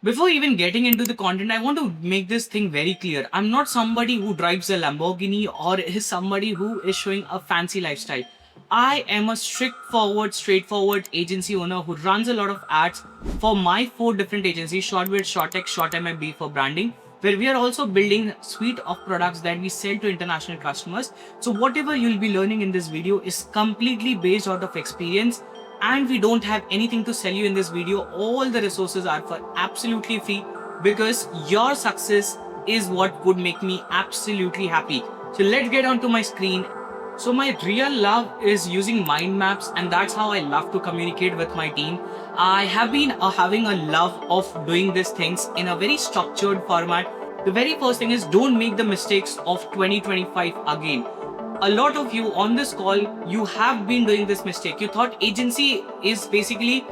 Before even getting into the content, I want to make this thing very clear. I'm not somebody who drives a Lamborghini or is somebody who is showing a fancy lifestyle. I am a straightforward agency owner who runs a lot of ads for my 4 different agencies: Shortbid, Shortech, Short MFB for branding, where we are also building a suite of products that we sell to international customers. So whatever you'll be learning in this video is completely based out of experience, and we don't have anything to sell you in this video. All the resources are for absolutely free because your success is what would make me absolutely happy. So let's get onto my screen. So my real love is using mind maps, and that's how I love to communicate with my team. I have been having a love of doing these things in a very structured format. The very first thing is, don't make the mistakes of 2025 again. A lot of you on this call, you have been doing this mistake. You thought agency is basically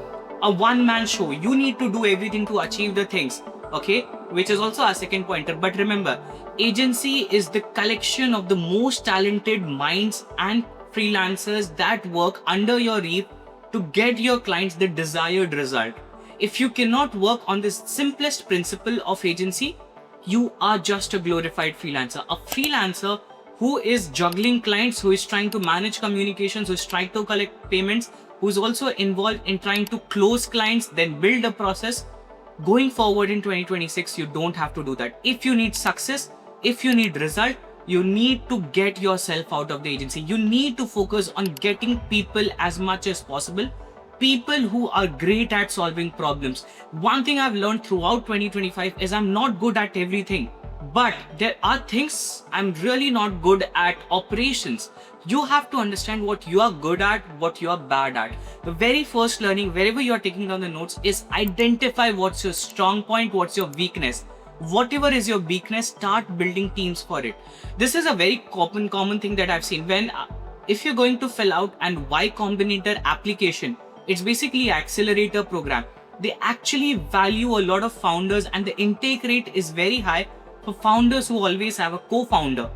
a one-man show. You need to do everything to achieve the things, okay? Which is also our second pointer. But remember, agency is the collection of the most talented minds and freelancers that work under your roof to get your clients the desired result. If you cannot work on this simplest principle of agency, you are just a glorified freelancer. A freelancer who is juggling clients, who is trying to manage communications, who is trying to collect payments, who is also involved in trying to close clients, then build a process. Going forward in 2026, you don't have to do that. If you need success, if you need result, you need to get yourself out of the agency. You need to focus on getting people as much as possible. People who are great at solving problems. One thing I've learned throughout 2025 is I'm not good at everything. But there are things I'm really not good at. Operations. You have to understand what you are good at, what you are bad at. The very first learning, wherever you are taking down the notes, is identify what's your strong point, what's your weakness. Whatever is your weakness, start building teams for it. This is a very common thing that I've seen. If you're going to fill out an Y Combinator application, it's basically an accelerator program. They actually value a lot of founders, and the intake rate is very high for founders who always have a co-founder.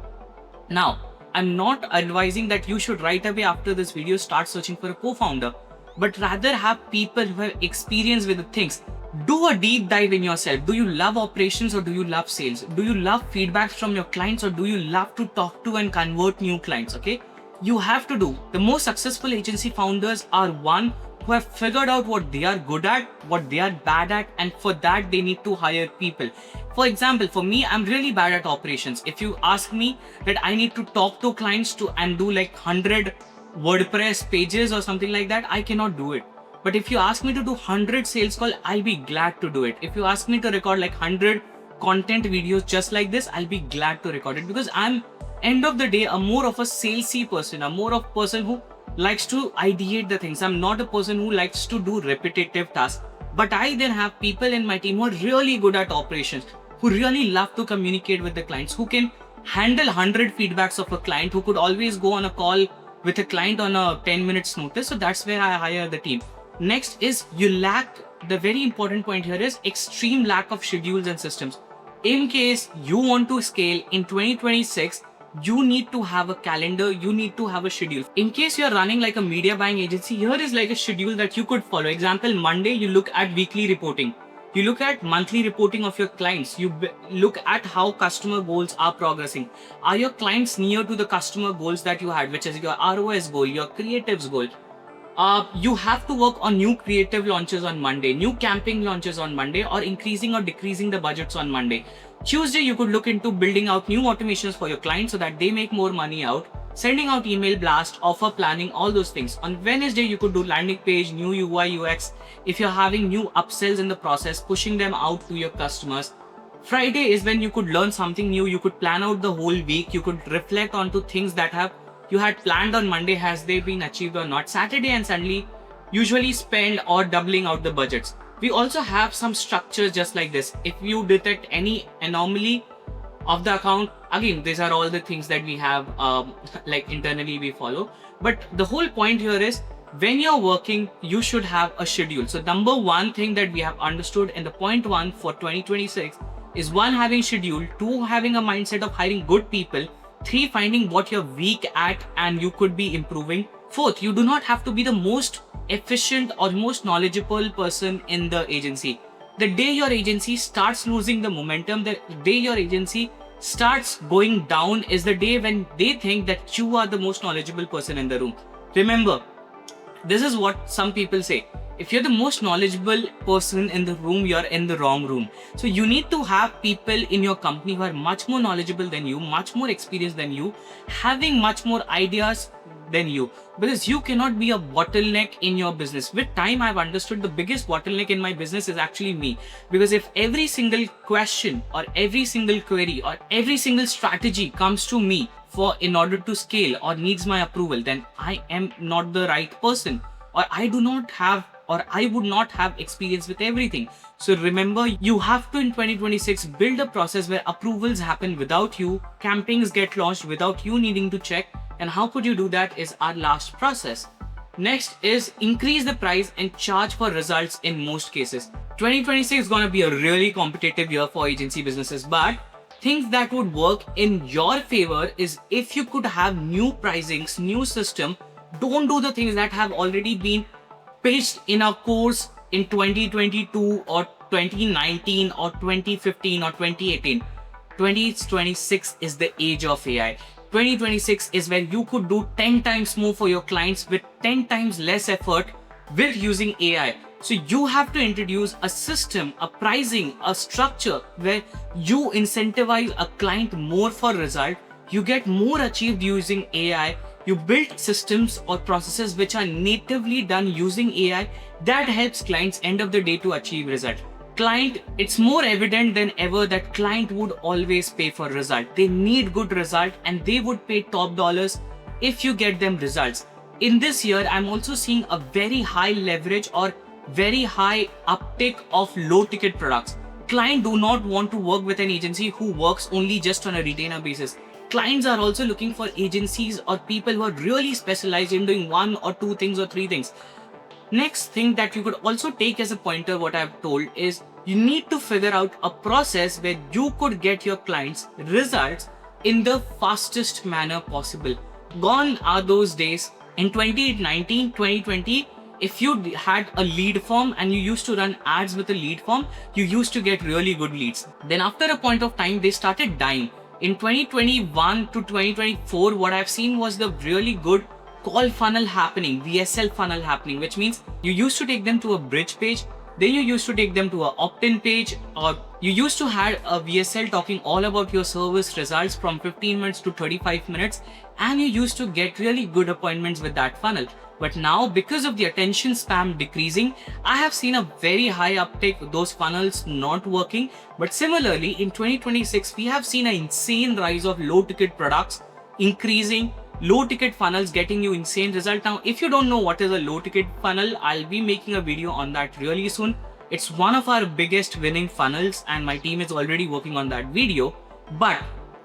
Now, I'm not advising that you should right away after this video start searching for a co-founder, but rather have people who have experience with the things. Do a deep dive in yourself. Do you love operations or do you love sales? Do you love feedbacks from your clients or do you love to talk to and convert new clients? Okay, you have to do. The most successful agency founders are one who have figured out what they are good at, what they are bad at, and for that they need to hire people. For example, for me, I'm really bad at operations. If you ask me that I need to talk to clients and do like 100 WordPress pages or something like that, I cannot do it. But if you ask me to do 100 sales call, I'll be glad to do it. If you ask me to record like 100 content videos just like this, I'll be glad to record it, because I'm, end of the day, a more of a salesy person, a more of a person who likes to ideate the things. I'm not a person who likes to do repetitive tasks. But I then have people in my team who are really good at operations, who really love to communicate with the clients, who can handle 100 feedbacks of a client, who could always go on a call with a client on a 10 minutes notice. So that's where I hire the team. Next is, you lack, the very important point here is extreme lack of schedules and systems. In case you want to scale in 2026, you need to have a calendar, you need to have a schedule. In case you're running like a media buying agency, here is like a schedule that you could follow. Example, Monday, you look at weekly reporting. You look at monthly reporting of your clients. You look at how customer goals are progressing. Are your clients near to the customer goals that you had, which is your ROS goal, your creatives goal? You have to work on new creative launches on Monday, new camping launches on Monday, or increasing or decreasing the budgets on Monday. Tuesday, you could look into building out new automations for your clients so that they make more money out, sending out email blast, offer planning, all those things. On Wednesday, you could do landing page, new UI, UX. If you're having new upsells in the process, pushing them out to your customers. Friday is when you could learn something new. You could plan out the whole week. You could reflect onto things that you had planned on Monday, has they been achieved or not. Saturday and Sunday, usually spend or doubling out the budgets. We also have some structures just like this. If you detect any anomaly of the account, again, these are all the things that we have like internally we follow. But the whole point here is, when you're working, you should have a schedule. So number one thing that we have understood in the point one for 2026 is, 1, having schedule, 2, having a mindset of hiring good people, 3, finding what you're weak at and you could be improving. 4th, you do not have to be the most efficient or most knowledgeable person in the agency. The day your agency starts losing the momentum, the day your agency starts going down is the day when they think that you are the most knowledgeable person in the room. Remember, this is what some people say. If you're the most knowledgeable person in the room, you're in the wrong room. So you need to have people in your company who are much more knowledgeable than you, much more experienced than you, having much more ideas than you, because you cannot be a bottleneck in your business. With time, I've understood the biggest bottleneck in my business is actually me, because if every single question or every single query or every single strategy comes to me for in order to scale or needs my approval, then I am not the right person, or I do not have, or I would not have experience with everything. So remember, you have to in 2026 build a process where approvals happen without you, campaigns get launched without you needing to check. And how could you do that is our last process. Next is increase the price and charge for results in most cases. 2026 is going to be a really competitive year for agency businesses, but things that would work in your favor is if you could have new pricings, new system. Don't do the things that have already been pitched in a course in 2022 or 2019 or 2015 or 2018. 2026 is the age of AI. 2026 is where you could do 10 times more for your clients with 10 times less effort with using AI. So you have to introduce a system, a pricing, a structure where you incentivize a client more for result. You get more achieved using AI. You build systems or processes which are natively done using AI that helps clients end of the day to achieve result. Client, it's more evident than ever that client would always pay for result. They need good result and they would pay top dollars if you get them results. In this year, I'm also seeing a very high leverage or very high uptake of low ticket products. Clients do not want to work with an agency who works only just on a retainer basis. Clients are also looking for agencies or people who are really specialized in doing one or two things or three things. Next thing that you could also take as a pointer, what I've told is you need to figure out a process where you could get your clients results in the fastest manner possible. Gone are those days. In 2019, 2020, if you had a lead form and you used to run ads with a lead form, you used to get really good leads. Then after a point of time, they started dying. In 2021 to 2024, what I've seen was the really good call funnel happening, VSL funnel happening, which means you used to take them to a bridge page, then you used to take them to an opt-in page, or you used to have a VSL talking all about your service results from 15 minutes to 35 minutes, and you used to get really good appointments with that funnel. But now, because of the attention spam decreasing, I have seen a very high uptake with those funnels not working. But similarly, in 2026, we have seen an insane rise of low ticket products increasing, low ticket funnels getting you insane result. Now, if you don't know what is a low ticket funnel, I'll be making a video on that really soon. It's one of our biggest winning funnels and my team is already working on that video. But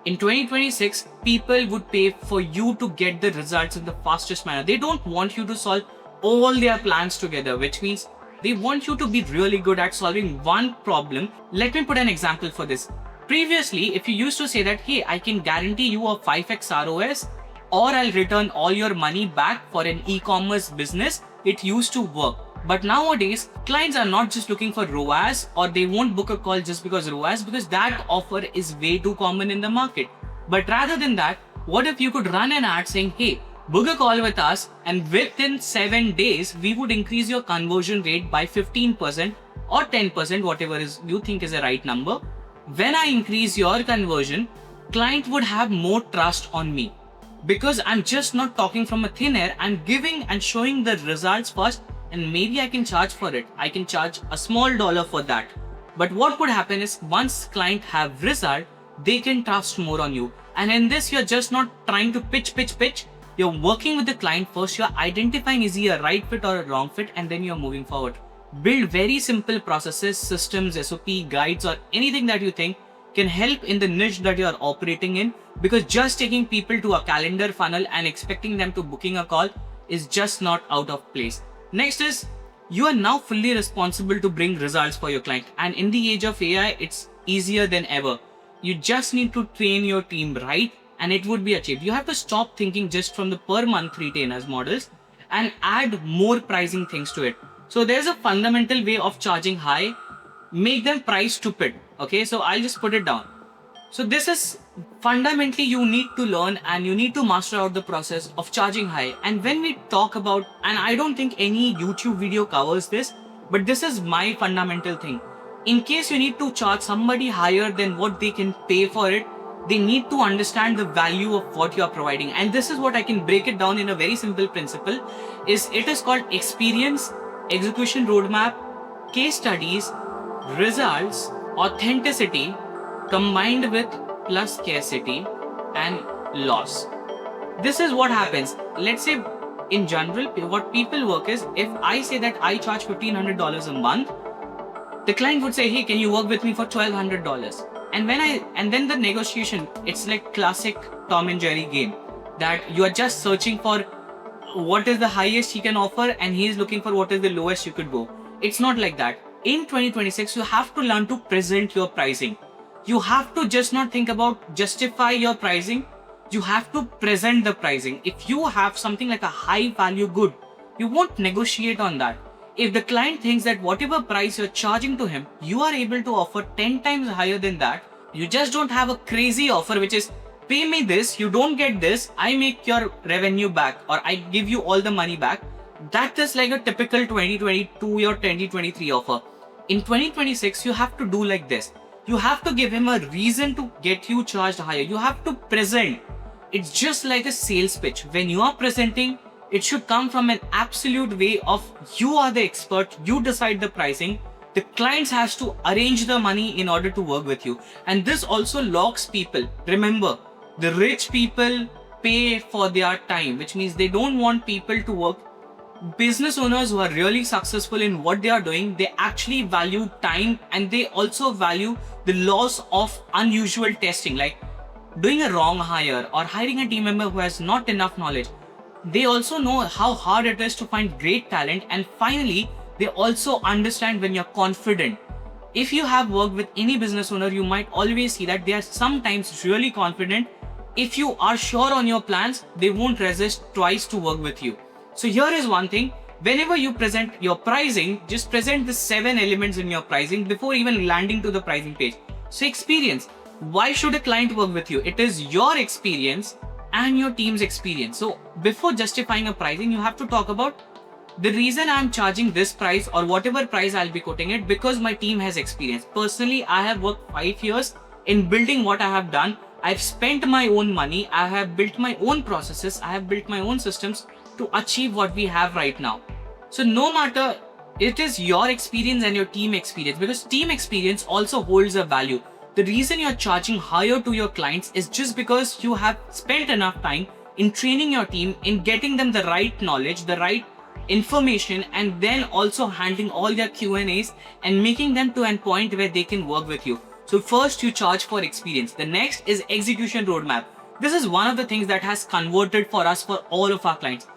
in 2026, people would pay for you to get the results in the fastest manner. They don't want you to solve all their plans together, which means they want you to be really good at solving one problem. Let me put an example for this. Previously, if you used to say that, hey, I can guarantee you a 5x ROS or I'll return all your money back for an e-commerce business, it used to work. But nowadays, clients are not just looking for ROAS, or they won't book a call just because ROAS, because that offer is way too common in the market. But rather than that, what if you could run an ad saying, hey, book a call with us and within 7 days, we would increase your conversion rate by 15% or 10%, whatever is you think is the right number. When I increase your conversion, client would have more trust on me because I'm just not talking from a thin air. I'm giving and showing the results first. And maybe I can charge for it. I can charge a small dollar for that. But what would happen is once client have result, they can trust more on you. And in this, you're just not trying to pitch. You're working with the client first. You're identifying is he a right fit or a wrong fit, and then you're moving forward. Build very simple processes, systems, SOP, guides, or anything that you think can help in the niche that you're operating in. Because just taking people to a calendar funnel and expecting them to booking a call is just not out of place. Next is, you are now fully responsible to bring results for your client. And in the age of AI, it's easier than ever. You just need to train your team right and it would be achieved. You have to stop thinking just from the per month retainers models and add more pricing things to it. So there's a fundamental way of charging high, make them price stupid. Okay, so I'll just put it down. So this is fundamentally you need to learn and you need to master out the process of charging high. And when we talk about, and I don't think any YouTube video covers this, but this is my fundamental thing. In case you need to charge somebody higher than what they can pay for it, they need to understand the value of what you are providing. And this is what I can break it down in a very simple principle. It is called experience, execution roadmap, case studies, results, authenticity, combined with plus scarcity and loss. This is what happens. Let's say in general, what people work is, if I say that I charge $1,500 a month, the client would say, hey, can you work with me for $1,200? And then the negotiation, it's like classic Tom and Jerry game, that you are just searching for what is the highest he can offer and he is looking for what is the lowest you could go. It's not like that. In 2026, you have to learn to present your pricing. You have to just not think about justify your pricing. You have to present the pricing. If you have something like a high value good, you won't negotiate on that. If the client thinks that whatever price you're charging to him, you are able to offer 10 times higher than that, you just don't have a crazy offer which is pay me this, you don't get this, I make your revenue back or I give you all the money back. That is like a typical 2022 or 2023 offer. In 2026, you have to do like this. You have to give him a reason to get you charged higher. You have to present. It's just like a sales pitch. When you are presenting, it should come from an absolute way of you are the expert, you decide the pricing. The clients has to arrange the money in order to work with you. And this also locks people. Remember, the rich people pay for their time, which means they don't want people to work. Business owners who are really successful in what they are doing, they actually value time and they also value the loss of unusual testing, like doing a wrong hire or hiring a team member who has not enough knowledge. They also know how hard it is to find great talent, and finally, they also understand when you're confident. If you have worked with any business owner, you might always see that they are sometimes really confident. If you are sure on your plans, they won't resist twice to work with you. So here is one thing, whenever you present your pricing, just present the 7 elements in your pricing before even landing to the pricing page. So experience, why should a client work with you? It is your experience and your team's experience. So before justifying a pricing, you have to talk about the reason I'm charging this price or whatever price I'll be quoting it, because my team has experience. Personally, I have worked 5 years in building what I have done. I've spent my own money. I have built my own processes. I have built my own systems to achieve what we have right now. So no matter, it is your experience and your team experience, because team experience also holds a value. The reason you're charging higher to your clients is just because you have spent enough time in training your team, in getting them the right knowledge, the right information, and then also handling all their Q&As and making them to a point where they can work with you. So first you charge for experience. The next is execution roadmap. This is one of the things that has converted for us for all of our clients.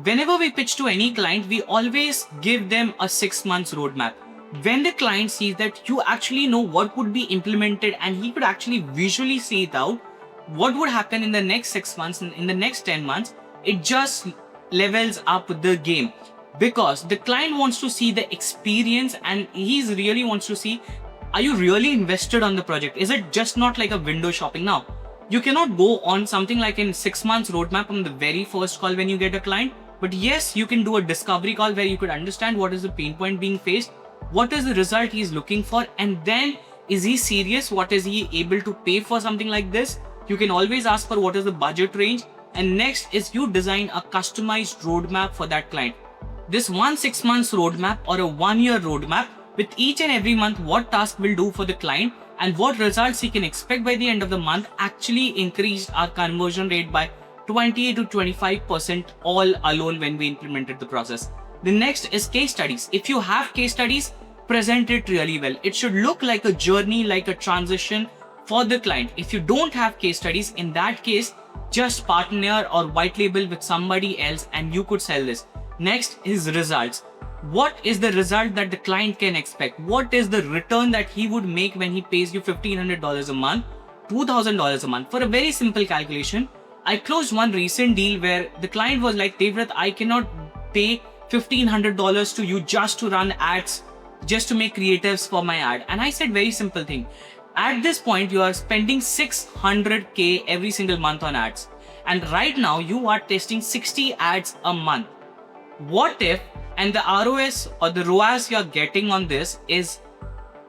Whenever we pitch to any client, we always give them a 6 months roadmap. When the client sees that you actually know what would be implemented and he could actually visually see it out, what would happen in the next 6 months and in the next 10 months, it just levels up the game, because the client wants to see the experience and he really wants to see, are you really invested on the project? Is it just not like a window shopping? Now, you cannot go on something like in 6 months roadmap on the very first call when you get a client, but yes, you can do a discovery call where you could understand what is the pain point being faced, what is the result he is looking for, and then is he serious? What is he able to pay for something like this? You can always ask for what is the budget range. And next is you design a customized roadmap for that client. This 6 months roadmap or a 1 year roadmap with each and every month what task will do for the client and what results he can expect by the end of the month actually increased our conversion rate by 20 to 25% all alone when we implemented the process. The next is case studies. If you have case studies, present it really well. It should look like a journey, like a transition for the client. If you don't have case studies, in that case, just partner or white label with somebody else and you could sell this. Next is results. What is the result that the client can expect? What is the return that he would make when he pays you $1,500 a month, $2,000 a month? For a very simple calculation, I closed one recent deal where the client was like, Devvrat, I cannot pay $1,500 to you just to run ads just to make creatives for my ad. And I said very simple thing. At this point, you are spending 600K every single month on ads. And right now you are testing 60 ads a month. What if, and the ROS or the ROAS you're getting on this is,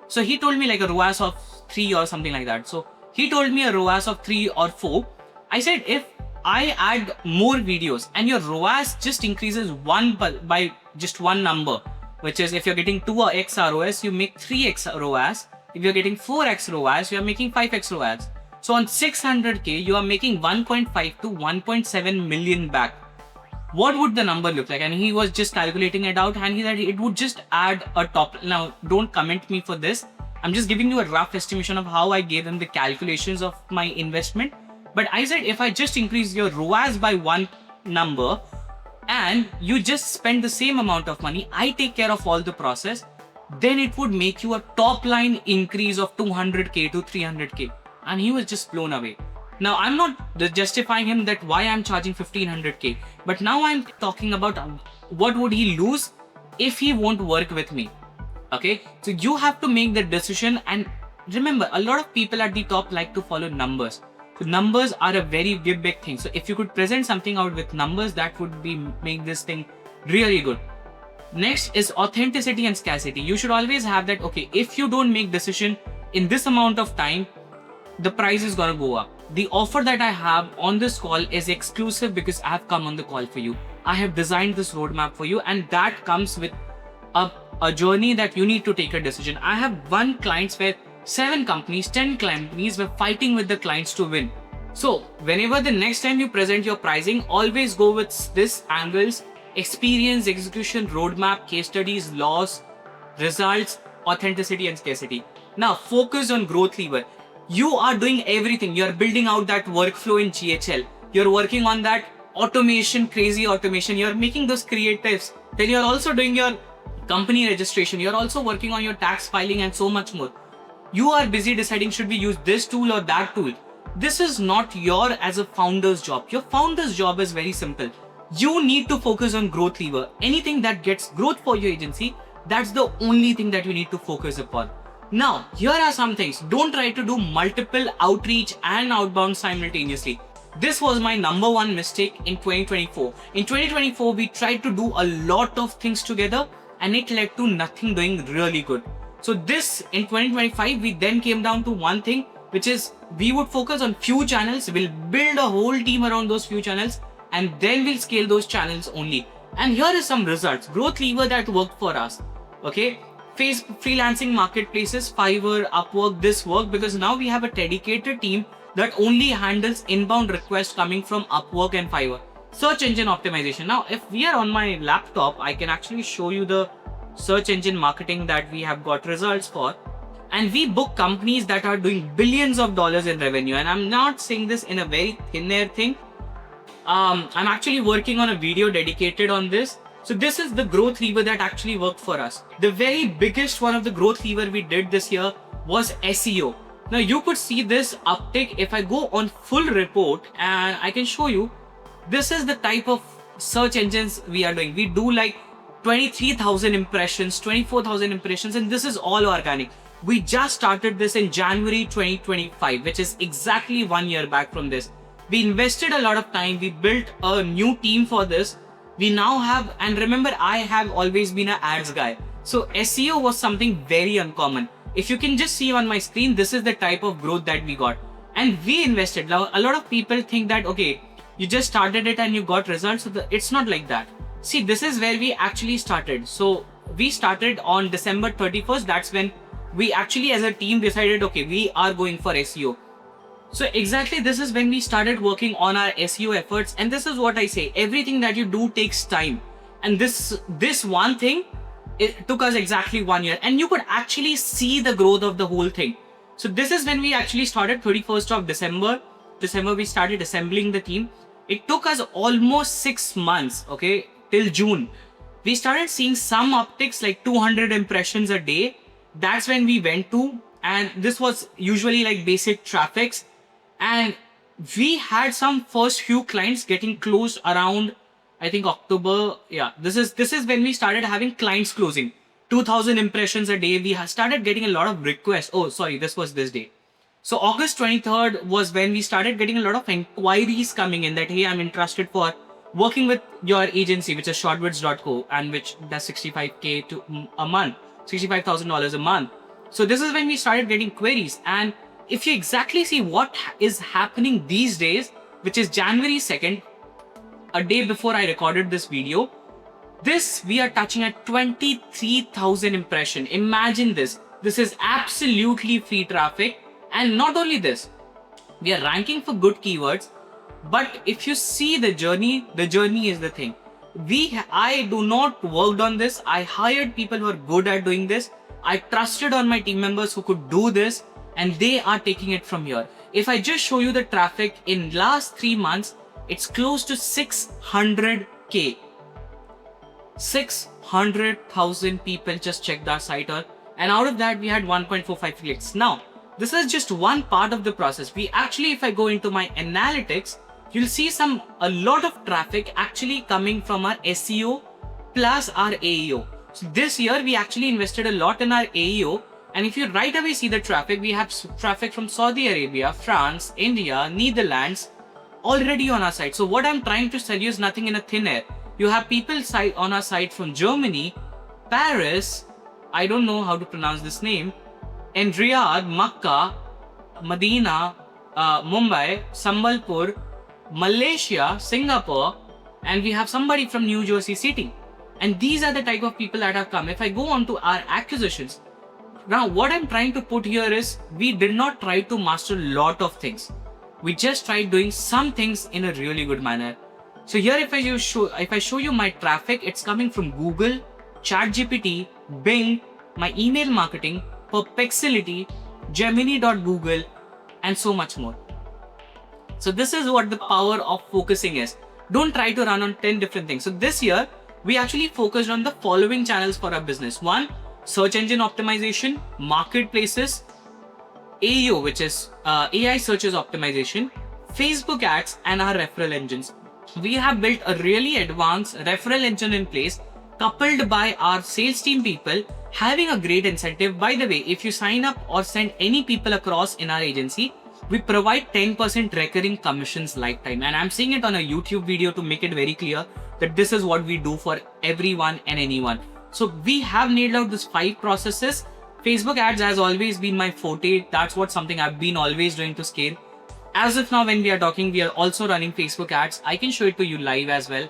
so he told me like a ROAS of 3 or something like that. So he told me a ROAS of 3 or 4. I said, if I add more videos and your ROAS just increases by just one number, which is if you're getting 2x ROS, you make 3x ROAS. If you're getting 4x ROAS, you're making 5x ROAS. So on 600K, you are making 1.5 to 1.7 million back. What would the number look like? And he was just calculating it out, and he said it would just add a top. Now, don't comment me for this. I'm just giving you a rough estimation of how I gave him the calculations of my investment. But I said, if I just increase your ROAS by one number and you just spend the same amount of money, I take care of all the process, then it would make you a top line increase of 200K to 300K. And he was just blown away. Now, I'm not justifying him that why I'm charging 1500K, but now I'm talking about what would he lose if he won't work with me. Okay, so you have to make the decision. And remember, a lot of people at the top like to follow numbers. So numbers are a very big thing. So if you could present something out with numbers, that would be make this thing really good. Next is authenticity and scarcity. You should always have that, okay, if you don't make decision in this amount of time, the price is gonna go up. The offer that I have on this call is exclusive because I have come on the call for you. I have designed this roadmap for you, and that comes with a journey that you need to take a decision. I have one clients where 7 companies, 10 companies were fighting with the clients to win. So whenever the next time you present your pricing, always go with this angles: experience, execution, roadmap, case studies, loss, results, authenticity, and scarcity. Now focus on growth lever. You are doing everything. You're building out that workflow in GHL. You're working on that automation, crazy automation. You're making those creatives. Then you're also doing your company registration. You're also working on your tax filing and so much more. You are busy deciding, should we use this tool or that tool? This is not your as a founder's job. Your founder's job is very simple. You need to focus on growth lever. Anything that gets growth for your agency, that's the only thing that you need to focus upon. Now, here are some things. Don't try to do multiple outreach and outbound simultaneously. This was my number one mistake in 2024. In 2024, we tried to do a lot of things together and it led to nothing doing really good. So this in 2025, we then came down to one thing, which is we would focus on few channels. We'll build a whole team around those few channels and then we'll scale those channels only. And here is some results. Growth lever that worked for us. Okay. Freelancing marketplaces, Fiverr, Upwork, this work because now we have a dedicated team that only handles inbound requests coming from Upwork and Fiverr. Search engine optimization. Now, if we are on my laptop, I can actually show you the search engine marketing that we have got results for. And we book companies that are doing billions of dollars in revenue. And I'm not saying this in a very thin air thing. I'm actually working on a video dedicated on this. So this is the growth lever that actually worked for us. The very biggest one of the growth lever we did this year was SEO. Now you could see this uptick if I go on full report and I can show you. This is the type of search engines we are doing. We do like 23,000 impressions, 24,000 impressions, and this is all organic. We just started this in January 2025, which is exactly 1 year back from this. We invested a lot of time. We built a new team for this. We now have, and remember, I have always been an ads guy. So SEO was something very uncommon. If you can just see on my screen, this is the type of growth that we got. And we invested. Now, a lot of people think that, okay, you just started it and you got results. So it's not like that. See, this is where we actually started. So we started on December 31st. That's when we actually as a team decided, okay, we are going for SEO. So exactly this is when we started working on our SEO efforts. And this is what I say, everything that you do takes time. And this one thing, it took us exactly 1 year and you could actually see the growth of the whole thing. So this is when we actually started 31st of December. We started assembling the team. It took us almost 6 months, okay, till June. We started seeing some upticks like 200 impressions a day. That's when we went to, and this was usually like basic traffics. And we had some first few clients getting closed around, I think October. Yeah, this is when we started having clients closing. 2,000 impressions a day. We started getting a lot of requests. Oh, sorry, this was this day. So August 23rd was when we started getting a lot of inquiries coming in that, hey, I'm interested for working with your agency, which is shortwords.co, and which does 65K a month, $65,000 a month. So this is when we started getting queries. And if you exactly see what is happening these days, which is January 2nd, a day before I recorded this video, this we are touching at 23,000 impression. Imagine this. This is absolutely free traffic. And not only this, we are ranking for good keywords. But if you see the journey is the thing. I do not worked on this. I hired people who are good at doing this. I trusted on my team members who could do this, and they are taking it from here. If I just show you the traffic in last 3 months, it's close to 600K. 600,000 people just checked our site out, and out of that we had 1.45 clicks. Now, this is just one part of the process. We actually, if I go into my analytics, you'll see a lot of traffic actually coming from our SEO plus our AEO. So this year we actually invested a lot in our AEO, and if you right away see the traffic, we have traffic from Saudi Arabia, France, India, Netherlands already on our site. So what I'm trying to tell you is nothing in a thin air. You have people on our site from Germany, Paris, I don't know how to pronounce this name, and Riyadh, Makkah, Medina, Mumbai, Sambalpur, Malaysia, Singapore, and we have somebody from New Jersey City. And these are the type of people that have come. If I go on to our acquisitions, now what I'm trying to put here is we did not try to master a lot of things. We just tried doing some things in a really good manner. So here if I show you my traffic, it's coming from Google, ChatGPT, Bing, my email marketing, Perplexity, Gemini.google, and so much more. So this is what the power of focusing is. Don't try to run on 10 different things. So this year, we actually focused on the following channels for our business. 1, search engine optimization, marketplaces, AEO, which is AI searches optimization, Facebook ads, and our referral engines. We have built a really advanced referral engine in place, coupled by our sales team people having a great incentive. By the way, if you sign up or send any people across in our agency, we provide 10% recurring commissions lifetime. And I'm saying it on a YouTube video to make it very clear that this is what we do for everyone and anyone. So we have nailed out these 5 processes. Facebook ads has always been my forte. That's something I've been always doing to scale. As of now, when we are talking, we are also running Facebook ads. I can show it to you live as well.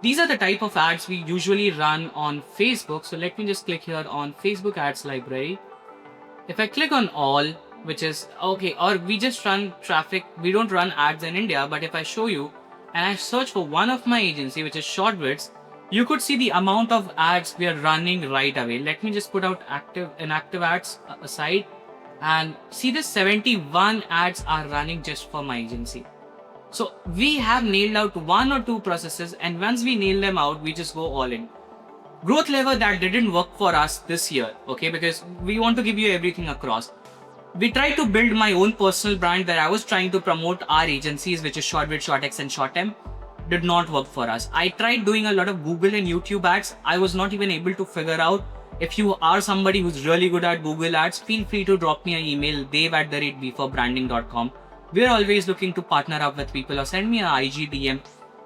These are the type of ads we usually run on Facebook. So let me just click here on Facebook ads library. If I click on all, which is okay, or we just run traffic. We don't run ads in India, but if I show you and I search for one of my agency, which is Shortwords, you could see the amount of ads we are running right away. Let me just put out inactive ads aside and see this 71 ads are running just for my agency. So we have nailed out 1 or 2 processes, and once we nail them out, we just go all in. Growth lever that didn't work for us this year, okay, because we want to give you everything across. We tried to build my own personal brand where I was trying to promote our agencies, which is Shortbid, ShortX, and ShortM. Did not work for us. I tried doing a lot of Google and YouTube ads. I was not even able to figure out. If you are somebody who's really good at Google ads, feel free to drop me an email, dave@b4branding.com. We're always looking to partner up with people, or send me an IG DM.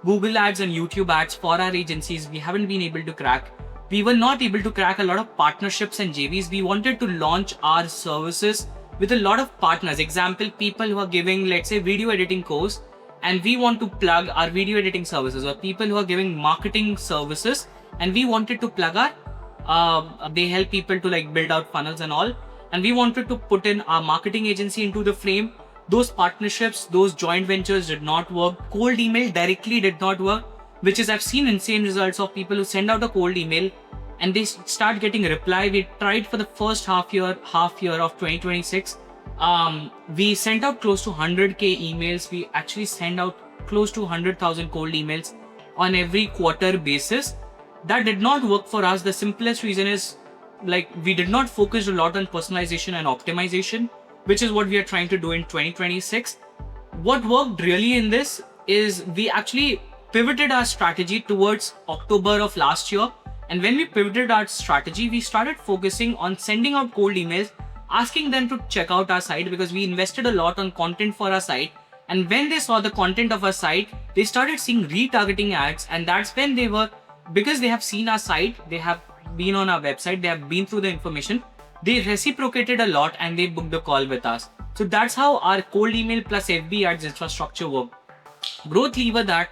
Google ads and YouTube ads for our agencies, we haven't been able to crack. We were not able to crack a lot of partnerships and JVs. We wanted to launch our services with a lot of partners. Example, people who are giving, let's say, video editing course, and we want to plug our video editing services, or people who are giving marketing services, and we wanted to plug our they help people to like build out funnels and all, and we wanted to put in our marketing agency into the frame. Those partnerships, those joint ventures did not work. Cold email directly did not work, which is I've seen insane results of people who send out a cold email and they start getting a reply. We tried for the first half year of 2026. We sent out close to 100k emails. We actually send out close to 100,000 cold emails on every quarter basis. That did not work for us. The simplest reason is like we did not focus a lot on personalization and optimization, which is what we are trying to do in 2026. What worked really in this is we actually pivoted our strategy towards October of last year, And when we pivoted our strategy, we started focusing on sending out cold emails, asking them to check out our site because we invested a lot on content for our site. And when they saw the content of our site, they started seeing retargeting ads. And that's when because they have seen our site, they have been on our website, they have been through the information, they reciprocated a lot and they booked a call with us. So that's how our cold email plus FB ads infrastructure worked. Growth lever that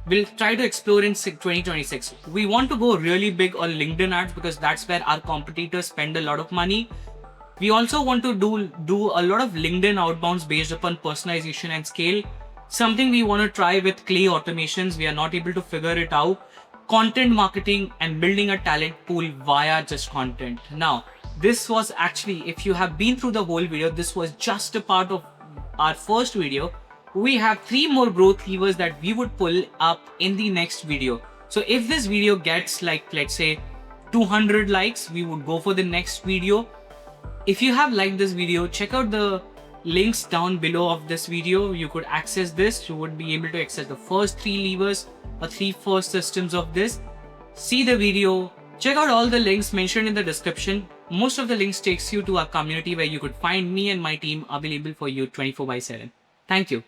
we'll try to explore in 2026. We want to go really big on LinkedIn ads because that's where our competitors spend a lot of money. We also want to do a lot of LinkedIn outbounds based upon personalization and scale. Something we want to try with clay automations. We are not able to figure it out. Content marketing and building a talent pool via just content. Now, this was actually, if you have been through the whole video, this was just a part of our first video. We have 3 more growth levers that we would pull up in the next video. So if this video gets like, let's say 200 likes, we would go for the next video. If you have liked this video, check out the links down below of this video. You could access this. You would be able to access the first 3 levers or 3 first systems of this. See the video. Check out all the links mentioned in the description. Most of the links takes you to our community where you could find me and my team available for you 24/7. Thank you.